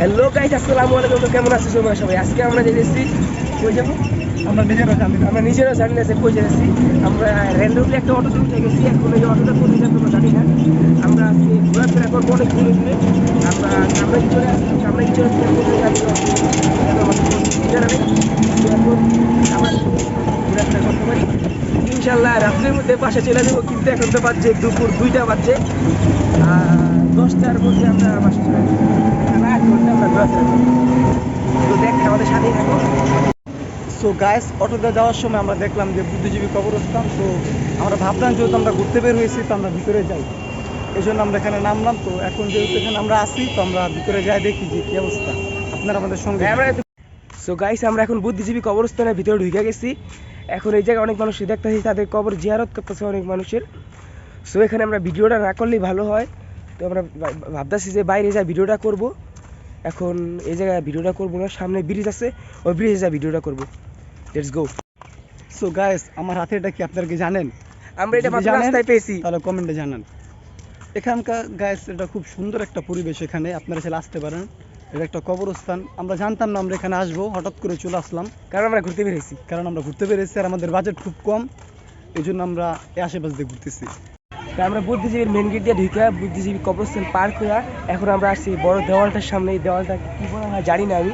Hello guys, আসসালামু আলাইকুম। তো কেমন আছো তোমরা সবাই? আজকে আমরা যেতেছি কই যাবো আমরা নিজেরাও জানি না যে কই যাচ্ছি। আমরা র্যান্ডমলি একটা অটোতে উঠে গেছি। এখন এই অটোটা কোথায় যাবে আমরা জানি না। আমরা আজকে ঘোরাফেরা করবো অনেক দূরে দূরে। আমরা সামনে চলে আসছি কোথায় যাবো জানা নেই। তো এখন আমরা ঘোরাফেরা করতে পারি ইনশাল্লাহ। রাত্রের মধ্যে বাসা চলে যাবো, কিন্তু এখন তো বাজছে দুপুর 2টা বাজছে। 10টার মধ্যে আমরা বাসা চলে যাবো। 8 ঘন্টা আমরা ঘোরাফেরা করবো। তো দেখ আমাদের সাথেই থাকো। সো গাইস, অটোতে যাওয়ার সময় আমরা দেখলাম যে বুদ্ধিজীবী কবরস্থান। তো আমরা ভাবলাম যেহেতু আমরা ঘুরতে বের হয়েছি তো আমরা ভিতরে যাই, এই জন্য আমরা এখানে নামলাম। তো এখন যেহেতু এখানে আমরা আসি তো আমরা ভিতরে যাই, দেখি যে কী অবস্থা। আপনারা আমাদের সঙ্গে। সো গাইস, আমরা এখন বুদ্ধিজীবী কবরস্থানের ভিতরে ঢুকে গেছি। এখন এই জায়গায় অনেক মানুষ দেখতেছি, তাদের কবর জিয়ারত করতেছে অনেক মানুষের। সো এখানে আমরা ভিডিওটা না করলেই ভালো হয়। তো আমরা ভাবতেছি যে বাইরে যা ভিডিওটা করব। এখন এই জায়গায় ভিডিওটা করবো না, সামনে ব্রিজ আছে, ওই ব্রিজে যা ভিডিওটা করবো। Let's go. সো গাইস, আমার হাতে এটা কি আপনারা কি জানেন? আমরা এটা মাত্র রাস্তায় পেয়েছি, তাহলে কমেন্টে জানান। এখানকার গাইস এটা খুব সুন্দর একটা পরিবেশ, এখানে আপনারা চলে আসতে পারেন। এটা একটা কবরস্থান। আমরা জানতাম না আমরা এখানে আসবো, হঠাৎ করে চলে আসলাম কারণ আমরা ঘুরতে বেরিয়েছি। আর আমাদের বাজেট খুব কম, এই জন্য আমরা এই আশেপাশে দিয়ে ঘুরতেছি। তা আমরা বুদ্ধিজীবীর মেন গেট দিয়ে ঢুকে বুদ্ধিজীবী কবরস্থান পার করে এখন আমরা আসছি বড় দেওয়ালটার সামনে। এই দেওয়ালটা কি বলা হয় জানি না আমি।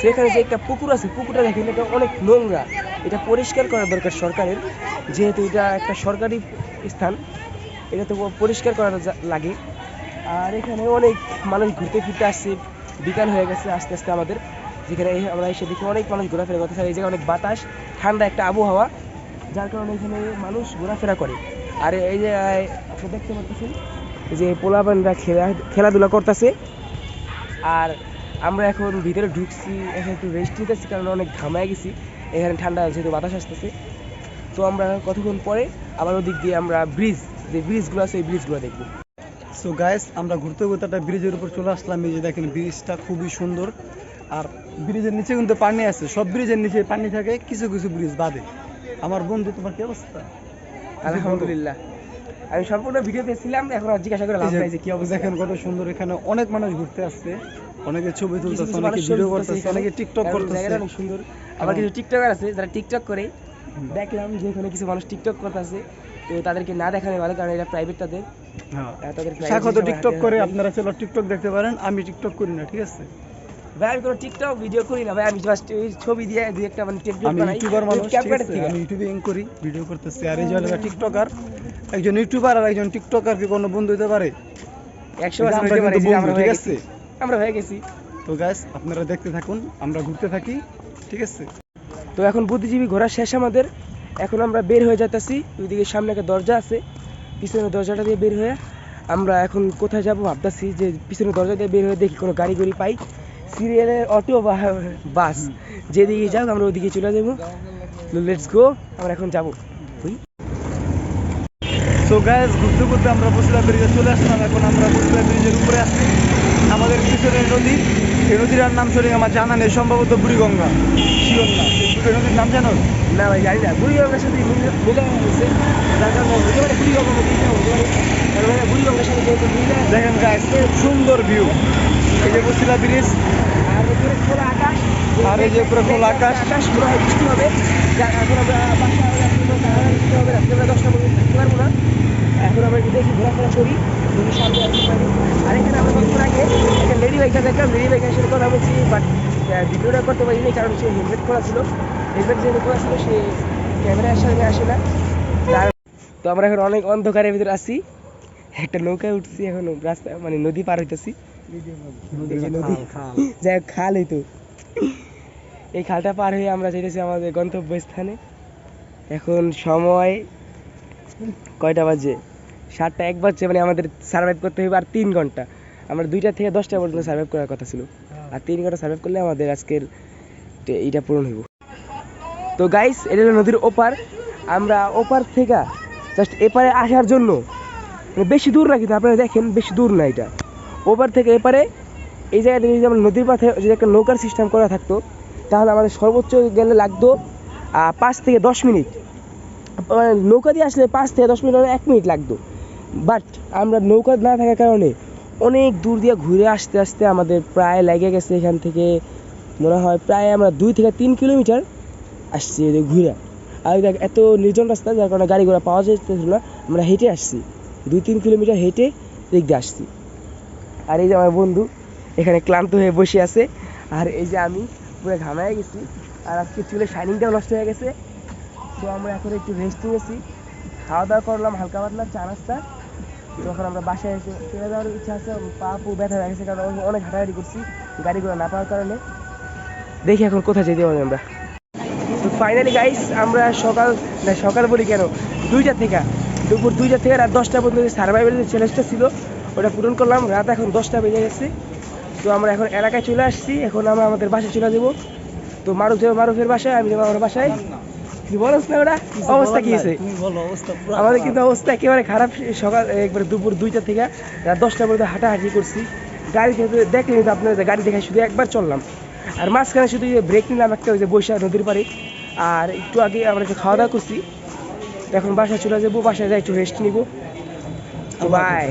সেখানে যে একটা পুকুর আছে, পুকুরটা দেখেন এটা অনেক নোংরা। এটা পরিষ্কার করা দরকার সরকারের, যেহেতু এটা একটা সরকারি স্থান। এটা তো পরিষ্কার করা লাগে। আর এখানে অনেক মানুষ ঘুরতে ফিরতে আসছে, বিকাল হয়ে গেছে আস্তে আস্তে আমাদের। যেখানে আমরা এসে দেখি অনেক মানুষ ঘোরাফেরা করতেছে। এই জায়গায় অনেক বাতাস, ঠান্ডা একটা আবহাওয়া, যার কারণে এখানে মানুষ ঘোরাফেরা করে। আর এই যে আপনি দেখতে পাচ্ছেন যে পোলাপানরা খেলাধুলা করতেছে। আর আমরা এখন ভিতরে ঢুকছি, এখন একটু রেস্ট নিতেছি কারণ অনেক ঘামায় গেছি। এখানে ঠান্ডা যেহেতু বাতাস আসতেছে। তো আমরা কতক্ষণ পরে আবার ওদিক দিয়ে আমরা যে ব্রিজগুলো আছে এই ব্রিজগুলো দেখবো। সো গাইস, আমরা ঘুরতে ঘুরতে একটা ব্রিজের উপর চলে আসলাম। এই যে দেখেন, ব্রিজটা খুবই সুন্দর। আর ব্রিজের নিচে কিন্তু পানি আছে, সব ব্রিজের নিচে পানি থাকে, কিছু কিছু ব্রিজ বাদে। আমার বন্ধু, তোমার কি অবস্থা? আলহামদুলিল্লাহ, আমি সম্পূর্ণ ভিডিও পেয়েছিলাম, এখন আর জিজ্ঞাসা করে লাভ নাই যে কি অবস্থা। দেখেন কত সুন্দর, এখানে অনেক মানুষ ঘুরতে আসছে, অনেকে ছবি তুলতেছে, অনেকে ভিডিও করতেছে, অনেকে টিকটক করতেছে। অনেক সুন্দর। আবার কিছু টিকটকার আছে যারা টিকটক করে। দেখলাম যে এখানে কিছু মানুষ টিকটক করতেছে। তো তাদেরকে না দেখানো ভালো, কারণ এটা প্রাইভেট তাদের। শাখা তো টিকটক করে, আপনারা চলো টিকটক দেখতে পারেন। আমি টিকটক করি না, ঠিক আছে ভাই? আমি কোনো টিকটক ভিডিও করি না ভাই, আমি জাস্ট ছবি দিয়ে দুই একটা মানে টেমপ্লেট আমি বানাই। ইউটিউবার মানুষ, ঠিক আছে? থেকে আমি ইউটিউবিং করি, ভিডিও করতেছি। আর এই যে টিকটকার, একজন ইউটিউবার আর একজন টিকটকার কি কোনো বন্ধু হতে পারে? 100% হতে পারে, ঠিক আছে? আমরা হয়ে গেছি। তো গাইস, আপনারা দেখতে থাকুন, আমরা ঘুরতে থাকি, ঠিক আছে? তো এখন বুদ্ধিজীবী ঘোরা শেষ আমাদের। এখন আমরা বের হয়ে যাচ্ছি। ওইদিকে সামনে একটা দরজা আছে, পিছনের দরজাটা দিয়ে বের হয়ে আমরা এখন কোথায় যাব ভাবতেছি। যে পিছনের দরজা দিয়ে বের হয়ে দেখি কোনো গাড়ি পাই, সিরিয়ালের অটো বা বাস, যেদিকে যাও আমরা ওইদিকে চলে যাবো। লেটস গো, আমরা এখন যাবো। সো গাইস, ঘুরতে ঘুরতে আমরা বসিলা ব্রিজে চলে আসলাম। এখন আমরা বসিলা ব্রিজের উপরে আসছি। আমাদের পিছনে নদী, এই নদীটার নাম সঠিক আমার জানা নেই, সম্ভবত বুড়িগঙ্গা, শিওর না। এই নদীর নাম জানো? না ভাই, জানি না। বুড়িগঙ্গার সাথে মিলে হয়েছে, যার কারণে হতে পারে বুড়িগঙ্গা নদী হতে পারে। বুড়িগঙ্গার সাথে যেহেতু মিলে। দেখেন গাইস, সুন্দর ভিউ। এই যে বসিলা ব্রিজ, আর উপরে খোলা আকাশ, আর এই যে উপরে খোলা আকাশ। আকাশ মনে হয় বৃষ্টি হবে। এখন আমরা বৃষ্টি হবে, রাত্রেবেলা 10টা পর্যন্ত থাকতে পারবো না। এখন আমরা একটু দেখি, ঘোরাফেরা করি, যদি সামনে আসতে পারি। আর এখানে আমরা কতক্ষণ আগে একটা লেডি বাইকার দেখলাম, লেডি বাইকার সাথে কথা বলছি, বাট ভিডিওটা করতে পারিনি কারণ সে হেলমেট খোলা ছিল। হেলমেট যেহেতু খোলা ছিল, সে ক্যামেরার সামনে আসে না। তো আমরা এখন অনেক অন্ধকারের ভিতরে আছি। একটা নৌকায় উঠছি, এখন রাস্তা মানে নদী পার হইতেছি। যাই হোক, খাল হইতো। এই খালটা পার হয়ে আমরা যেতেছি আমাদের গন্তব্যস্থানে। এখন সময় কয়টা বাজে? 7টা 1 বাজছে। মানে আমাদের সার্ভাইভ করতে হবে আর 3 ঘন্টা। আমরা 2টা থেকে 10টা পর্যন্ত সার্ভাইভ করার কথা ছিল, আর 3 ঘন্টা সার্ভাইভ করলে আমাদের আজকের এইটা পূরণ হইব। তো গাইস, এটা হলো নদীর ওপার। আমরা ওপার থেকে জাস্ট এপারে আসার জন্য, মানে বেশি দূর না, কিন্তু আপনারা দেখেন বেশি দূর না এটা। ওপার থেকে এপারে এই জায়গাতে যদি আমরা নদীর পথে যদি একটা নৌকার সিস্টেম করা থাকতো, তাহলে আমাদের সর্বোচ্চ গেলে লাগতো 5 থেকে 10 মিনিট। মানে নৌকা দিয়ে আসলে 5 থেকে 10 মিনিট, 1 মিনিট লাগতো। বাট আমরা নৌকা না থাকার কারণে অনেক দূর দিয়ে ঘুরে আসতে আসতে আমাদের প্রায় লেগে গেছে এখান থেকে মনে হয় প্রায় আমরা 2 থেকে 3 কিলোমিটার আসছি এদিকে ঘুরে। আর দেখ এত নির্জন রাস্তা যার কারণে গাড়ি ঘোড়া পাওয়া যেতেছিল না, আমরা হেঁটে আসছি 2-3 কিলোমিটার হেঁটে দিক দিয়ে আসছি। আর এই যে আমার বন্ধু এখানে ক্লান্ত হয়ে বসে আছে, আর এই যে আমি পুরো ঘামায় গেছি, আর আজকে চুলের শাইনিংটাও নষ্ট হয়ে গেছে। তো আমরা এখন একটু রেস্ট নিয়েছি, খাওয়া দাওয়া করলাম হালকা পাতলা চা নাস্তা। যখন আমরা বাসায় এসে চলে যাওয়ার ইচ্ছা আছে, পা পু ব্যথা হয়ে গেছে কারণ অনেক হাঁটাহাঁটি করছি গাড়িগুলো না পাওয়ার কারণে। দেখি এখন কোথায় যেতে পারি আমরা। তো ফাইনালি গাইস আমরা সকাল বলি কেন, 2টা থেকে দুপুর 2টা থেকে রাত 10টা পর্যন্ত সার্ভাইভালের যে চ্যালেঞ্জটা ছিল ওটা পূরণ করলাম। রাত এখন 10টা বেজে গেছে। তো আমরা এখন এলাকায় চলে আসছি, এখন আমরা আমাদের বাসায় চলে যাবো। তো মারুফ যাবো মারুফের বাসায়, আমি যাবো আমার বাসায়। কি বলছ না ওটা অবস্থা কি হয়েছে? আমাদের কিন্তু অবস্থা একেবারে খারাপ। সকাল একবারে দুপুর 2টা থেকে রাত 10টা পর্যন্ত হাঁটাহাঁটি করছি। গাড়ি দেখলেন তো আপনারা, গাড়ি দেখে শুধু একবার চললাম, আর মাঝখানে শুধু ব্রেক নিলাম একটা, ওই যে বৈশাখ নদীর পাড়ে। আর একটু আগে আমরা একটু খাওয়া দাওয়া করছি, এখন বাসায় চলে যাবো, বাসায় যাই একটু রেস্ট নিবো। বাই।